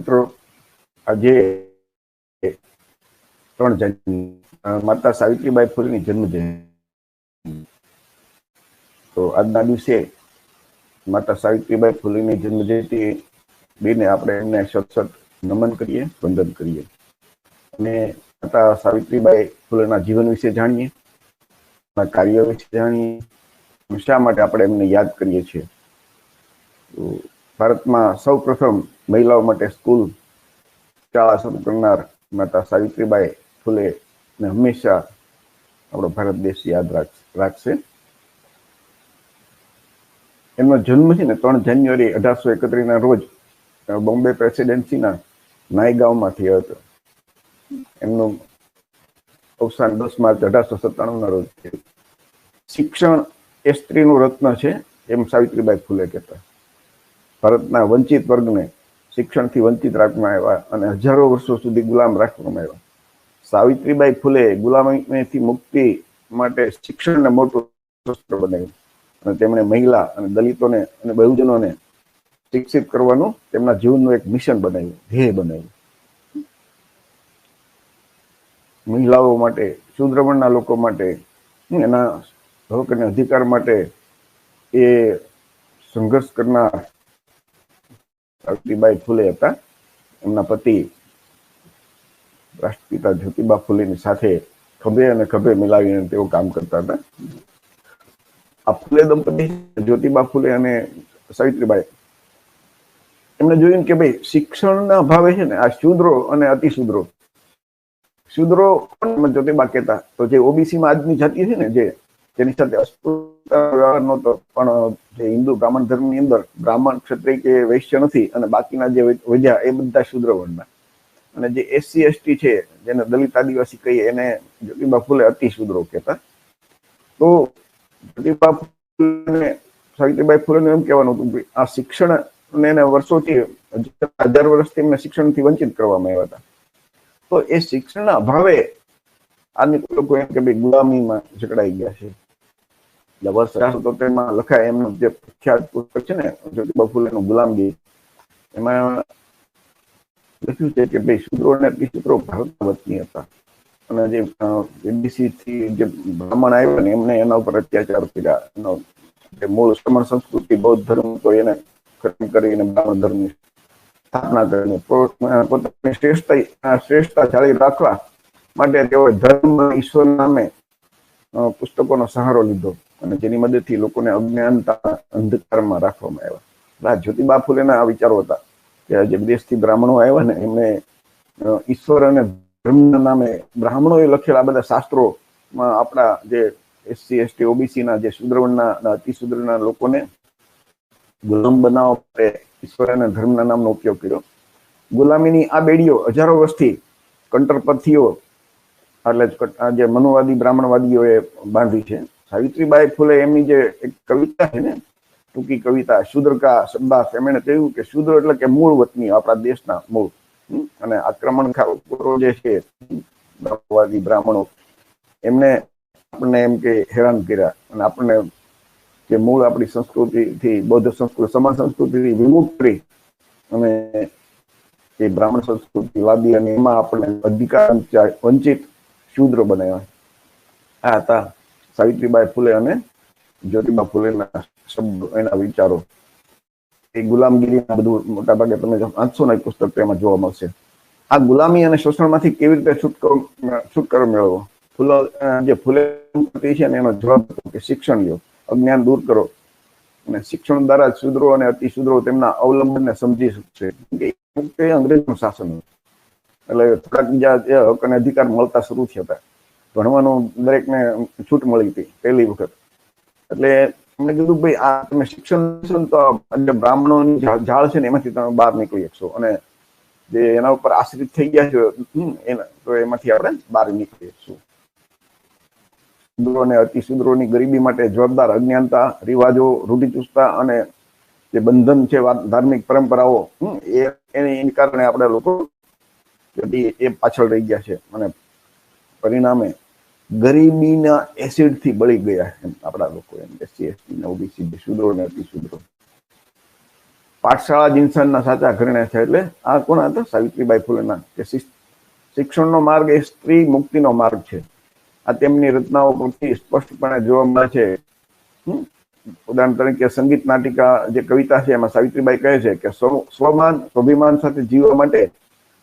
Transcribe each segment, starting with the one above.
મિત્રો, આજે 3 જાન્યુઆરી માતા સાવિત્રીબાઈ ફૂલેની જન્મજયંતિ. તો આજના દિવસે માતા સાવિત્રીબાઈ ફૂલેની જન્મજયંતિ બેને આપણે એમને સતત નમન કરીએ, વંદન કરીએ અને માતા સાવિત્રીબાઈ ફૂલેના જીવન વિશે જાણીએ, કાર્ય વિશે જાણીએ, શા માટે આપણે એમને યાદ કરીએ છીએ. ભારતમાં સૌ પ્રથમ મહિલાઓ માટે સ્કૂલ શાળા શરૂ કરનાર માતા સાવિત્રીબાઈ ફૂલે ને હંમેશા આપણો ભારત દેશ યાદ રાખશે. એમનો જન્મ છે ને 3 જાન્યુઆરી 1831 રોજ બોમ્બે પ્રેસિડેન્સીના નાયગાંવમાં થયો હતો. એમનું અવસાન 10 માર્ચ 1897 રોજ થયું. શિક્ષણ એ સ્ત્રીનું રત્ન છે એમ સાવિત્રીબાઈ ફૂલે કહેતા. ભારતના વંચિત વર્ગને શિક્ષણથી વંચિત રાખવામાં આવ્યા અને હજારો વર્ષો સુધી ગુલામ રાખવામાં આવ્યા. સાવિત્રીબાઈ ફૂલે ગુલામીથી મુક્તિ માટે શિક્ષણને મોટું શસ્ત્ર બનાવ્યું અને તેમણે મહિલા અને દલિતોને અને બહુજનોને શિક્ષિત કરવાનું તેમના જીવનનું એક મિશન બનાવ્યું, ધ્યેય બનાવ્યું. મહિલાઓ માટે, શૂદ્ર વર્ણના લોકો માટે, એના હક અને અધિકાર માટે એ સંઘર્ષ કરનાર સાવિત્રીબાઈ ફૂલે હતા. એમના પતિ રાષ્ટ્રપિતા જ્યોતિબા ફૂલેની સાથે ખભે અને ખભે મિલાવીને તેઓ કામ કરતા હતા. આ ફૂલે દંપતી, જ્યોતિબા ફૂલે અને સાવિત્રીબાઈ, એમને જોયું કે ભાઈ શિક્ષણના અભાવે છે ને આ શૂદ્રો અને અતિશૂદ્રો, શૂદ્રો જ્યોતિબા કહેતા તો જે ઓબીસીમાં આજની જાતિ છે ને, જેની સાથે અસ્પૃશ્યતા વ્યવહાર નહોતો, પણ જે હિન્દુ બ્રાહ્મણ ધર્મની અંદર બ્રાહ્મણ, ક્ષત્રિય કે વૈશ્ય નથી અને બાકીના જે વધ્યા એ બધા શૂદ્ર વર્ણના. અને જે એસસી એસટી છે, જેને દલિત આદિવાસી કહીએ, એને જ્યોતિબા ફૂલે અતિશૂદ્રો કહેતા. તો જ્યોતિબા ફૂલે, સાવિત્રીબાઈ ફૂલેને એમ કહેવાનું હતું કે આ શિક્ષણ એને વર્ષોથી 1000 વર્ષથી એમને શિક્ષણથી વંચિત કરવામાં આવ્યા હતા. તો એ શિક્ષણના અભાવે આજની લોકો એમ કે ભાઈ ગુલામીમાં જકડાઈ ગયા છે. એટલે વર્ષ 1873 લખાય એમનું જે પ્રખ્યાત પુસ્તક છે ને, જ્યોતિબા ફૂલેનું ગુલામગીરી, એમાં લખ્યું છે કે ભાઈ શૂદ્રો અને અતિશૂદ્રો ભારતના વતની હતા અને જે વિદેશી થી જે બ્રાહ્મણ આવ્યા ને એમને એના ઉપર અત્યાચાર કર્યા. એનો જે મૂળ સમણ સંસ્કૃતિ બૌદ્ધ ધર્મ તો એને ખતમ કરીને બ્રાહ્મણ ધર્મની સ્થાપના કરીને પોતાની શ્રેષ્ઠતા જાળવી રાખવા માટે તેઓએ ધર્મ ઈશ્વર નામે પુસ્તકોનો સહારો લીધો અને જેની મદદથી લોકોને અજ્ઞાનતા, અંધકારમાં રાખવામાં આવ્યા. જ્યોતિબા ફૂલેના આ વિચારો હતા કે જે વિદેશથી બ્રાહ્મણો આવ્યા ને એમને ઈશ્વર અને ધર્મના નામે બ્રાહ્મણોએ લખેલા બધા શાસ્ત્રોમાં આપણા જે એસસી એસટી ઓબીસીના જે શૂદ્રવર્ણના અતિશૂદ્રના લોકોને ગુલામ બનાવવા માટે ઈશ્વર અને ધર્મના નામનો ઉપયોગ કર્યો. ગુલામીની આ બેડીઓ હજારો વર્ષથી કંટરપંથીઓ એટલે જે મનુવાદી બ્રાહ્મણવાદીઓએ બાંધી છે. સાવિત્રીબાઈ ફૂલે એમની જે એક કવિતા છે ને, ટૂંકી કવિતા શૂદ્ર કા શબ્દાર્થ, એમણે કહ્યું કે શૂદ્ર એટલે કે મૂળ વતની, આપણા દેશના મૂળ, અને આક્રમણખારો જે છે બ્રાહ્મણવાદી બ્રાહ્મણો, એમને આપણને એમ કે હેરાન કર્યા અને આપણને જે મૂળ આપણી સંસ્કૃતિથી, બૌદ્ધ સંસ્કૃતિ, સમાજ સંસ્કૃતિથી વિમુખ કરી અને એ બ્રાહ્મણ સંસ્કૃતિ વાદી અને એમાં આપણને અધિકાર વંચિત શૂદ્ર બનાવ્યા. આ હતા સાવિત્રીબાઈ ફૂલે અને જ્યોતિબા ફૂલેના શબ્દો, એના વિચારો. એ ગુલામગીરીના બધું મોટા ભાગે તમે વાંચશો ને પુસ્તક એમાં જોવા મળશે. આ ગુલામી અને શોષણમાંથી કેવી રીતે છુટકારો મેળવવો, જે ફૂલે છે ને એનો જવાબ કે શિક્ષણ લ્યો, અજ્ઞાન દૂર કરો અને શિક્ષણ દ્વારા શૂદ્રો અને અતિશૂદ્રો તેમના અવલંબનને સમજી શકશે. અંગ્રેજનું શાસન હતું એટલે થોડાક બીજા હક અને અધિકાર મળતા શરૂ થયા હતા. ભણવાનું દરેકને છૂટ મળી હતી પહેલી વખત. એટલે એમણે કીધું ભાઈ આ તમે શિક્ષણ તો બ્રાહ્મણોની ઝાળ છે ને એમાંથી તમે બહાર નીકળી શકશો અને જે એના ઉપર આશ્રિત થઈ ગયા છે તો એમાંથી આપણે બહાર નીકળી શકશું. શૂદ્રો અને અતિશૂદ્રોની ગરીબી માટે જવાબદાર અજ્ઞાનતા, રિવાજો, રૂઢિચુસ્તતા અને જે બંધન છે ધાર્મિક પરંપરાઓ, એની કારણે આપણે લોકો એ પાછળ રહી ગયા છે અને પરિણામે ગરીબીના એસિડથી બળી ગયા એમ આપણા લોકો, એમ એસસી એસટી ઓબીસી શૂદ્રો અને અતિશૂદ્રો. પાઠશાળા જ ઇન્સાનના સાચા ઘરેણા છે. એટલે આ કોણ હતા? સાવિત્રીબાઈ ફૂલેના. કે શિક્ષણનો માર્ગ એ સ્ત્રી મુક્તિનો માર્ગ છે. આ તેમની રચનાઓ પરથી સ્પષ્ટપણે જોવા મળે છે. ઉદાહરણ તરીકે સંગીત નાટિકા જે કવિતા છે એમાં સાવિત્રીબાઈ કહે છે કે સ્વમાન સ્વાભિમાન સાથે જીવવા માટે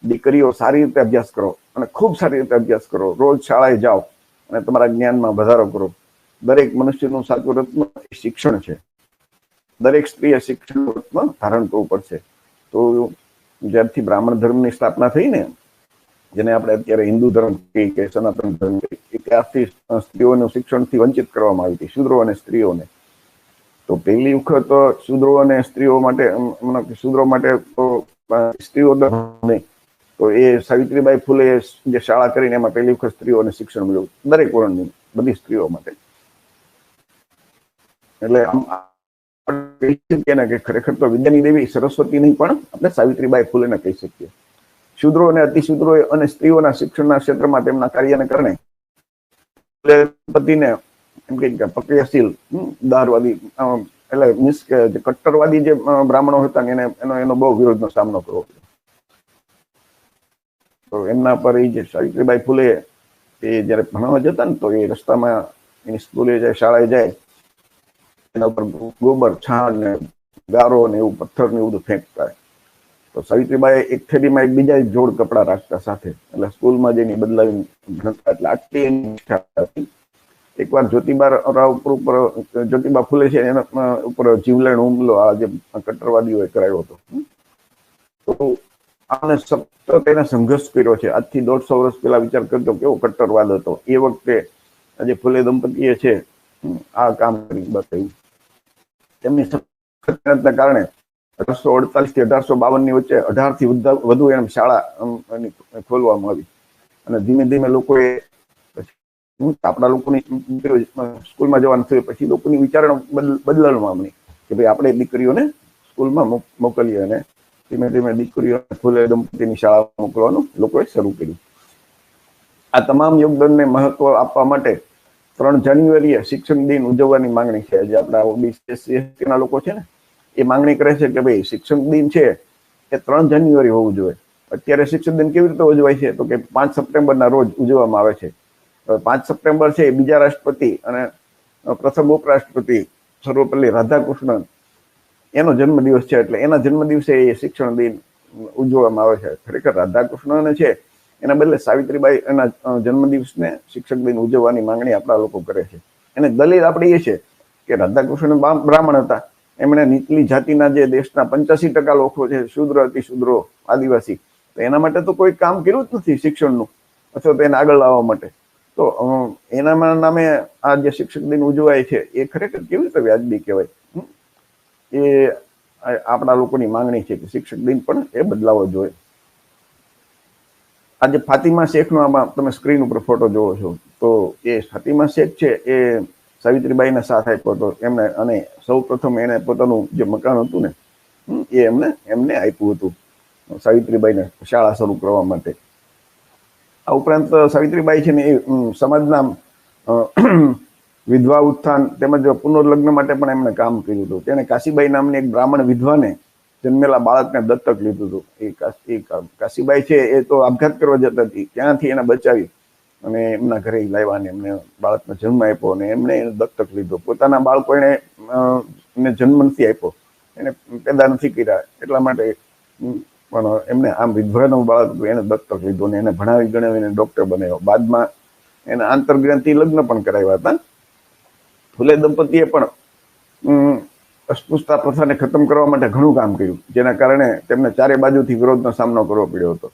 દીકરીઓ સારી રીતે અભ્યાસ કરો અને ખૂબ સારી રીતે અભ્યાસ કરો. રોજ શાળાએ જાઓ અને તમારા જ્ઞાનમાં વધારો કરો. દરેક મનુષ્યનું સાચું રત્ન એ શિક્ષણ છે. દરેક સ્ત્રીએ શિક્ષણનું રત્ન ધારણ કરવું પડશે. તો જ્યારથી બ્રાહ્મણ ધર્મની સ્થાપના થઈ ને, જેને આપણે અત્યારે હિન્દુ ધર્મ કહીએ કે સનાતન ધર્મ કહીએ, ત્યારથી સ્ત્રીઓનું શિક્ષણથી વંચિત કરવામાં આવી હતી, શૂદ્રો અને સ્ત્રીઓને. તો પહેલી વખત શૂદ્રો અને સ્ત્રીઓ માટે, શૂદ્રો માટે તો સ્ત્રીઓ નહીં, તો એ સાવિત્રીબાઈ ફૂલે જે શાળા કરીને એમાં પહેલી વખત સ્ત્રીઓને શિક્ષણ મળ્યું, દરેક વર્ણની, બધી સ્ત્રીઓ માટે. એટલે કહી શકીએ ને કે ખરેખર તો વિદ્યાની દેવી સરસ્વતી નહીં, પણ આપણે સાવિત્રીબાઈ ફૂલેને કહી શકીએ. શૂદ્રો અને અતિશૂદ્રો અને સ્ત્રીઓના શિક્ષણના ક્ષેત્રમાં તેમના કાર્યને કારણે પતિને એમ કે પ્રક્રિયાશીલ દારવાદી, એટલે મીન્સ કે જે કટ્ટરવાદી જે બ્રાહ્મણો હતા ને એનો બહુ વિરોધનો સામનો કરવો પડ્યો. તો એમના પર એ જે સાવિત્રીબાઈ ફૂલે એ જયારે ભણવા જતા ને, તો એ રસ્તામાં એની સ્કૂલે જાય, શાળાએ જાય, એના ઉપર ગોબર, છાણ ને ગારો ને એવું પથ્થર ને એવું બધું ફેંકતા. તો સાવિત્રીબાઈ એક થેલીમાં એક બીજા જોડ કપડા રાખતા સાથે, એટલે સ્કૂલમાં જઈને બદલાવીને ભણતા. એટલે આટલી એની નિષ્ઠા હતી. એકવાર જ્યોતિબા ફૂલે છે એના ઉપર જીવલેણ હુમલો આ જે કટ્ટરવાદીઓએ કરાયો હતો. તો આને સતત એને સંઘર્ષ કર્યો છે. આજથી 150 વર્ષ પહેલા વિચાર કરતો કેવો કટ્ટરવાદ હતો. એ વખતે જે ફૂલે દંપતીએ છે આ કામ કરી બતાવ્યું. તેમની સખત મહેનતના કારણે 1848 થી 1852 ની વચ્ચે 18 થી વધુ એમ શાળા ખોલવામાં આવી. અને ધીમે ધીમે લોકોએ આપણા લોકોની સ્કૂલમાં જવાનું થયું. પછી લોકોની વિચારણા બદલવામાં આવી કે ભાઈ આપણે દીકરીઓને સ્કૂલમાં મોકલીએ, અને ધીમે ધીમે દીકરીઓ ફૂલે દંપતીની શાળા મોકલવાનું લોકોએ શરૂ કર્યું. આ તમામ યોગદાનને મહત્વ આપવા માટે 3 જાન્યુઆરીએ શિક્ષણ દિન ઉજવવાની માંગણી છે. જે આપણા ઓબીસી ના લોકો છે ને, એ માંગણી કરે છે કે ભાઈ શિક્ષણ દિન છે એ 3 જાન્યુઆરી હોવું જોઈએ. અત્યારે શિક્ષણ દિન કેવી રીતે ઉજવાય છે? તો કે 5 સપ્ટેમ્બરના રોજ ઉજવવામાં આવે છે. 5 સપ્ટેમ્બર છે એ બીજા રાષ્ટ્રપતિ અને પ્રથમ ઉપરાષ્ટ્રપતિ સર્વપલ્લી રાધાકૃષ્ણન એનો જન્મદિવસ છે. એટલે એના જન્મદિવસે એ શિક્ષણ દિન ઉજવવામાં આવે છે. ખરેખર રાધાકૃષ્ણને છે એના બદલે સાવિત્રીબાઈ એના જન્મદિવસને શિક્ષક દિન ઉજવવાની માંગણી આપણા લોકો કરે છે. એને દલીલ આપણી એ છે કે રાધાકૃષ્ણ બ્રાહ્મણ હતા. એમણે નીચલી જાતિના જે દેશના 85% લોકો છે, શૂદ્ર, અતિશૂદ્રો, આદિવાસી, તો એના માટે તો કોઈ કામ કર્યું જ નથી શિક્ષણનું, અથવા તો એને આગળ લાવવા માટે. તો એના નામે આ જે શિક્ષક દિન ઉજવાય છે એ ખરેખર કેવી રીતે વ્યાજબી કહેવાય? એ આપણા લોકોની માંગણી છે કે શિક્ષક દિન પણ એ બદલાવો જોઈએ. આજે ફાતિમા શેખનો આમાં તમે સ્ક્રીન ઉપર ફોટો જોવો છો, તો એ ફાતિમા શેખ છે એ સાવિત્રીબાઈને સાથ આપ્યો હતો એમને. અને સૌ પ્રથમ એને પોતાનું જે મકાન હતું ને એ એમને આપ્યું હતું સાવિત્રીબાઈને શાળા શરૂ કરવા માટે. આ ઉપરાંત સાવિત્રીબાઈ છે ને એ સમાજના વિધવા ઉત્થાન તેમજ પુનર્લગ્ન માટે પણ એમણે કામ કર્યું હતું. તેણે કાશીબાઈ નામની એક બ્રાહ્મણ વિધવાને જન્મેલા બાળકને દત્તક લીધું હતું. એ કાશીબાઈ છે એ તો આપઘાત કરવા જતી હતી, ત્યાંથી એને બચાવી અને એમના ઘરે લાવ્યા અને એમને બાળકને જન્મ આપ્યો અને એમને દત્તક લીધો. પોતાના બાળકો એને જન્મ નથી આપ્યો, એને પેદા નથી કર્યા, એટલા માટે પણ એમને આમ વિધવાનું બાળક હતું એને દત્તક લીધું અને એને ભણાવી ગણાવીને ડોક્ટર બનાવ્યો. બાદમાં એના આંતરગ્રંથિ લગ્ન પણ કરાવ્યા હતા. ફૂલે દંપતીએ પણ અસ્પૃશ્યતા પ્રથાને ખતમ કરવા માટે ઘણું કામ કર્યું, જેના કારણે તેમને ચારે બાજુથી વિરોધનો સામનો કરવો પડ્યો હતો.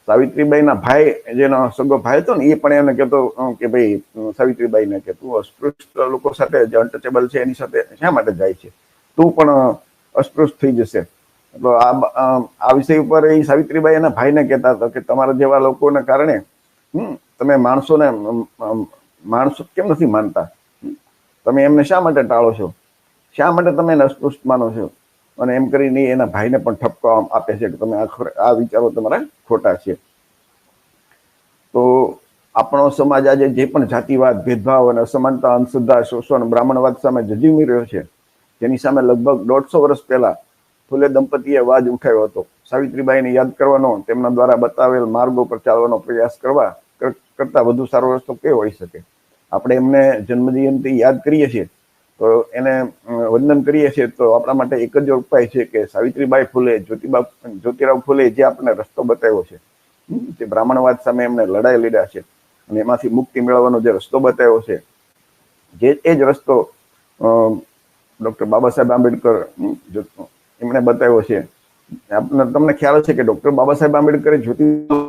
સાવિત્રીબાઈના ભાઈ, જેનો સગો ભાઈ હતો ને, એ પણ એને કહેતો કે ભાઈ સાવિત્રીબાઈને કે તું અસ્પૃશ્ય લોકો સાથે જે અનટચેબલ છે એની સાથે શા માટે જાય છે, તું પણ અસ્પૃશ્ય થઈ જશે. તો આ વિષય ઉપર એ સાવિત્રીબાઈ એના ભાઈને કહેતા હતા કે તમારા જેવા લોકોને કારણે તમે માણસો કેમ નથી માનતા, તમે એમને શા માટે ટાળો છો, શા માટે તમે એને અસ્પૃશ્ય માનો છો? અને એમ કરીને એના ભાઈને પણ ઠપકો આપે છે કે તમે આ વિચારો તમારા ખોટા છે. તો આપણો સમાજ આજે જે પણ જાતિવાદ, ભેદભાવ અને અસમાનતા, અંધશ્રદ્ધા, શોષણ, બ્રાહ્મણવાદ સામે જજુમી રહ્યો છે, જેની સામે લગભગ 150 વર્ષ પહેલા ફૂલે દંપતીએ અવાજ ઉઠાવ્યો હતો. સાવિત્રીબાઈને યાદ કરવાનો, તેમના દ્વારા બતાવેલ માર્ગો પર ચાલવાનો પ્રયાસ કરતા વધુ સારો રસ્તો કેવો હોઈ શકે? આપણે એમને જન્મજયંતિ યાદ કરીએ છીએ તો એને વંદન કરીએ છીએ તો આપણા માટે એક જ ઉપાય છે કે સાવિત્રીબાઈ ફૂલે, જ્યોતિરાવ ફૂલે જે આપણને રસ્તો બતાવ્યો છે, જે બ્રાહ્મણવાદ સામે એમને લડાઈ લડ્યા છે અને એમાંથી મુક્તિ મેળવવાનો જે રસ્તો બતાવ્યો છે, એ જ રસ્તો ડોક્ટર બાબા સાહેબ આંબેડકર એમણે બતાવ્યો છે. તમને ખ્યાલ છે કે ડોક્ટર બાબા સાહેબ આંબેડકરે જ્યોતિબા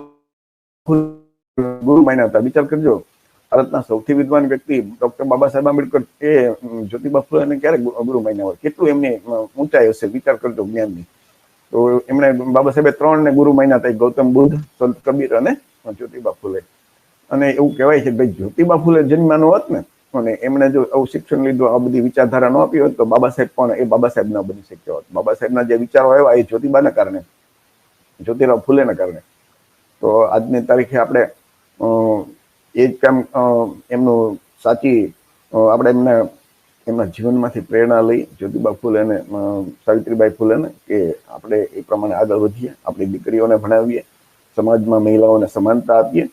ગુરુ માન્યા હતા. વિચાર કરજો, ભારતના સૌથી વિદ્વાન વ્યક્તિ ડોક્ટર બાબા સાહેબ આંબેડકર એ જ્યોતિબા ફૂલેને ક્યારે ગુરુ માન્યા હોય? કેટલું એમની ઊંચાઈ હશે, વિચાર કરજો જ્ઞાનની. તો એમણે બાબા સાહેબે 3 ને ગુરુ માન્યા હતા, ગૌતમ બુદ્ધ, સંત કબીર અને જ્યોતિબા ફૂલે. અને એવું કહેવાય છે ભાઈ જ્યોતિબા ફૂલે જન્મ્યા હોત ને અને એમણે જો આવું શિક્ષણ લીધું, આ બધી વિચારધારા ન આપી હોત તો બાબા સાહેબ પણ એ બાબા સાહેબ ના બની શક્યા હોત. બાબા સાહેબના જે વિચારો આવ્યા એ જ્યોતિબાના કારણે, જ્યોતિરાવ ફૂલેના કારણે. તો આજની તારીખે આપણે એ જ કામ એમનું સાચી આપણે એમના જીવનમાંથી પ્રેરણા લઈ જ્યોતિબા ફૂલે અને સાવિત્રીબાઈ ફૂલેને કે આપણે એ પ્રમાણે આગળ વધીએ, આપણી દીકરીઓને ભણાવીએ, સમાજમાં મહિલાઓને સમાનતા આપીએ.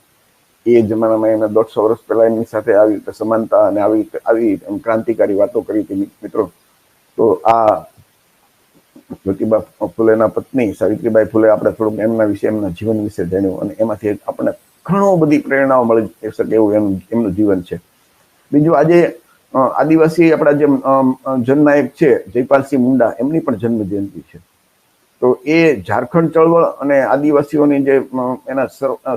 એ જમાનામાં એમણે 150 વર્ષ પહેલા એમની સાથે આવી રીતે સમાનતા અને આવી ક્રાંતિકારી વાતો કરી હતી મિત્રો. તો આ જ્યોતિબા ફૂલેના પત્ની સાવિત્રીબાઈ ફૂલે આપણે થોડુંક એમના વિશે, એમના જીવન વિશે જાણ્યું અને એમાંથી આપણને ઘણો બધી પ્રેરણાઓ મળી શકે એવું એમનું જીવન છે. બીજું, આજે આદિવાસી આપણા જે જનનાયક છે જયપાલસિંહ મુંડા, એમની પણ જન્મ જયંતિ છે. તો એ ઝારખંડ ચળવળ અને આદિવાસીઓની જે એના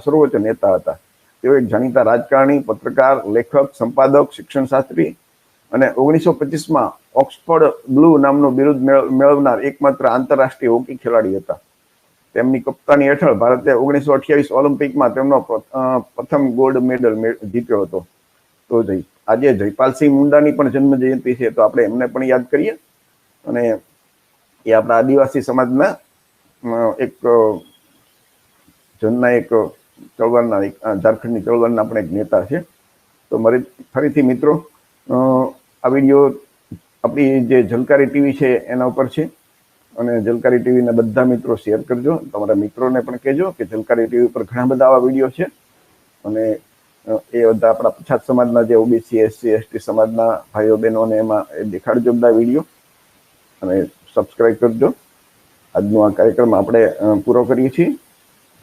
સર્વોચ્ચ નેતા હતા. તેઓ એક જાણીતા રાજકારણી, પત્રકાર, લેખક, સંપાદક, શિક્ષણશાસ્ત્રી અને 1925માં ઓક્સફર્ડ બ્લુ નામનું બિરુદ મેળવનાર એકમાત્ર આંતરરાષ્ટ્રીય હોકી ખેલાડી હતા. તેમની કપ્તાની હેઠળ ભારતે 1928 ઓલિમ્પિકમાં તેમનો પ્રથમ ગોલ્ડ મેડલ જીત્યો હતો. તો આજે જયપાલસિંહ મુંડાની પણ જન્મ જયંતિ છે, તો આપણે એમને પણ યાદ કરીએ. અને એ આપણા આદિવાસી સમાજના એક જનનાયક ચળવળના, ઝારખંડની ચળવળના આપણે એક નેતા છે. તો ફરીથી મિત્રો, આ વિડીયો આપણી જે ઝલકારી ટીવી છે એના ઉપર છે અને ઝલકારી ટીવીના બધા મિત્રો શેર કરજો. તમારા મિત્રોને પણ કહેજો કે ઝલકારી ટીવી પર ઘણા બધા આવા વિડીયો છે અને એ બધા આપણા પછાત સમાજના જે ઓબીસી, એસસી, એસટી સમાજના ભાઈઓ બહેનોને એમાં દેખાડજો બધા વિડીયો અને સબસ્ક્રાઈબ કરજો. આજનો આ કાર્યક્રમ આપણે પૂરો કરીએ છીએ.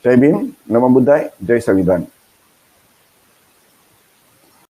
જય ભીમ, નમો બુદ્ધાય, જય સંવિધાન.